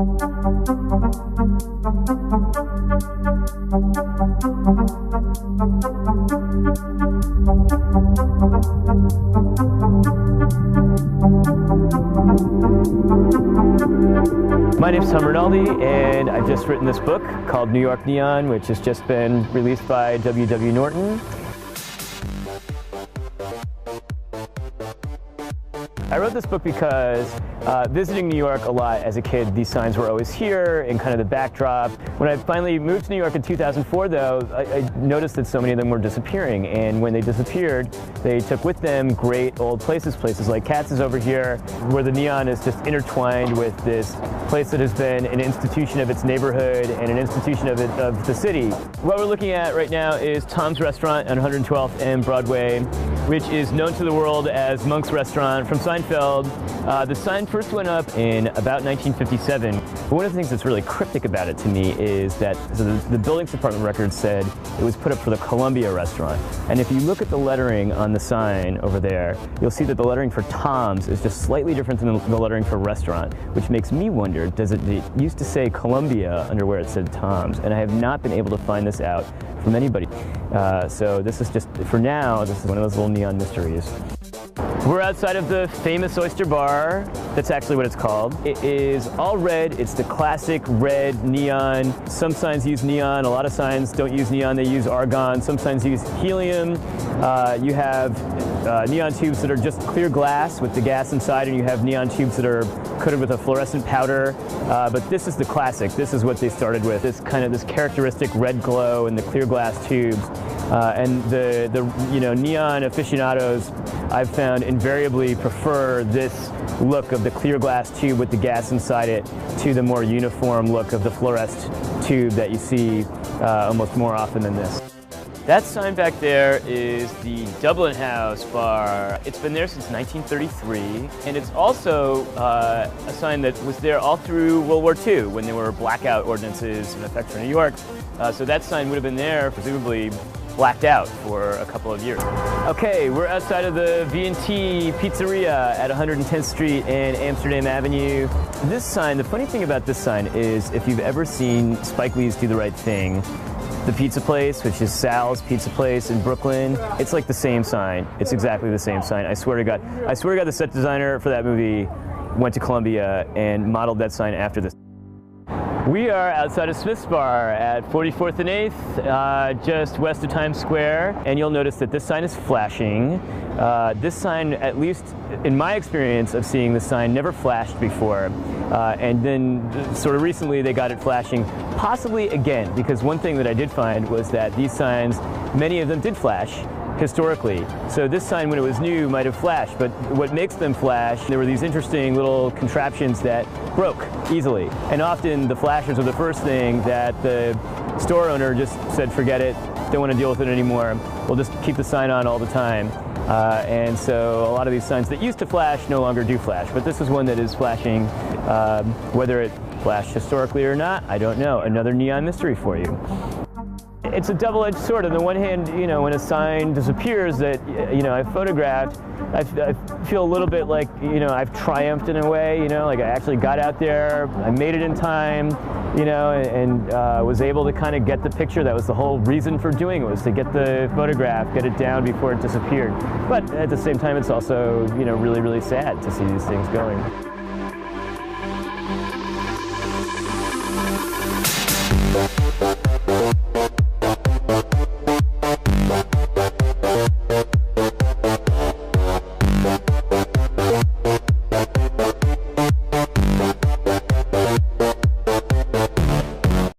My name's Tom Rinaldi, and I've just written this book called New York Neon, which has just been released by W.W. Norton. I wrote this book because visiting New York a lot as a kid, these signs were always here in kind of the backdrop. When I finally moved to New York in 2004, though, I noticed that so many of them were disappearing. And when they disappeared, they took with them great old places like Katz's over here, where the neon is just intertwined with this place that has been an institution of its neighborhood and an institution of the city. What we're looking at right now is Tom's Restaurant on 112th and Broadway, which is known to the world as Monk's Restaurant from Seinfeld. The sign first went up in about 1957. But one of the things that's really cryptic about it to me is that the Buildings Department records said it was put up for the Columbia Restaurant. And if you look at the lettering on the sign over there, you'll see that the lettering for Tom's is just slightly different than the lettering for restaurant, which makes me wonder, it used to say Columbia under where it said Tom's, and I have not been able to find this out from anybody. So this is just, for now, this is one of those little neon mysteries. We're outside of the famous Oyster Bar. That's actually what it's called. It is all red. It's the classic red neon. Some signs use neon. A lot of signs don't use neon. They use argon. Some signs use helium. You have neon tubes that are just clear glass with the gas inside, and you have neon tubes that are coated with a fluorescent powder. But this is the classic. This is what they started with. This characteristic red glow in the clear glass tubes. And the neon aficionados, I've found, invariably prefer this look of the clear glass tube with the gas inside it to the more uniform look of the fluorescent tube that you see almost more often than this. That sign back there is the Dublin House Bar. It's been there since 1933, and it's also a sign that was there all through World War II when there were blackout ordinances in effect for New York. So that sign would have been there, presumably blacked out for a couple of years. Okay, we're outside of the V&T Pizzeria at 110th Street and Amsterdam Avenue. This sign, the funny thing about this sign is if you've ever seen Spike Lee's Do the Right Thing, the pizza place, which is Sal's Pizza Place in Brooklyn, it's like the same sign. It's exactly the same sign. I swear to God. I swear to God, the set designer for that movie went to Columbia and modeled that sign after this. We are outside of Smith's Bar at 44th and 8th, just west of Times Square, and you'll notice that this sign is flashing. This sign, at least in my experience of seeing this sign, never flashed before. And then sort of recently they got it flashing, possibly again, because one thing that I did find was that these signs, many of them did flash historically. So this sign, when it was new, might have flashed, but what makes them flash, there were these interesting little contraptions that broke easily. And often the flashers are the first thing that the store owner just said, forget it, don't want to deal with it anymore. We'll just keep the sign on all the time. And so a lot of these signs that used to flash no longer do flash, but this is one that is flashing. Whether it flashed historically or not, I don't know. Another neon mystery for you. It's a double-edged sword. On the one hand, when a sign disappears that, I photographed, I feel a little bit like, I've triumphed in a way, like I actually got out there, I made it in time, and was able to kind of get the picture. That was the whole reason for doing it, was to get the photograph, get it down before it disappeared. But at the same time, it's also, really, really sad to see these things going.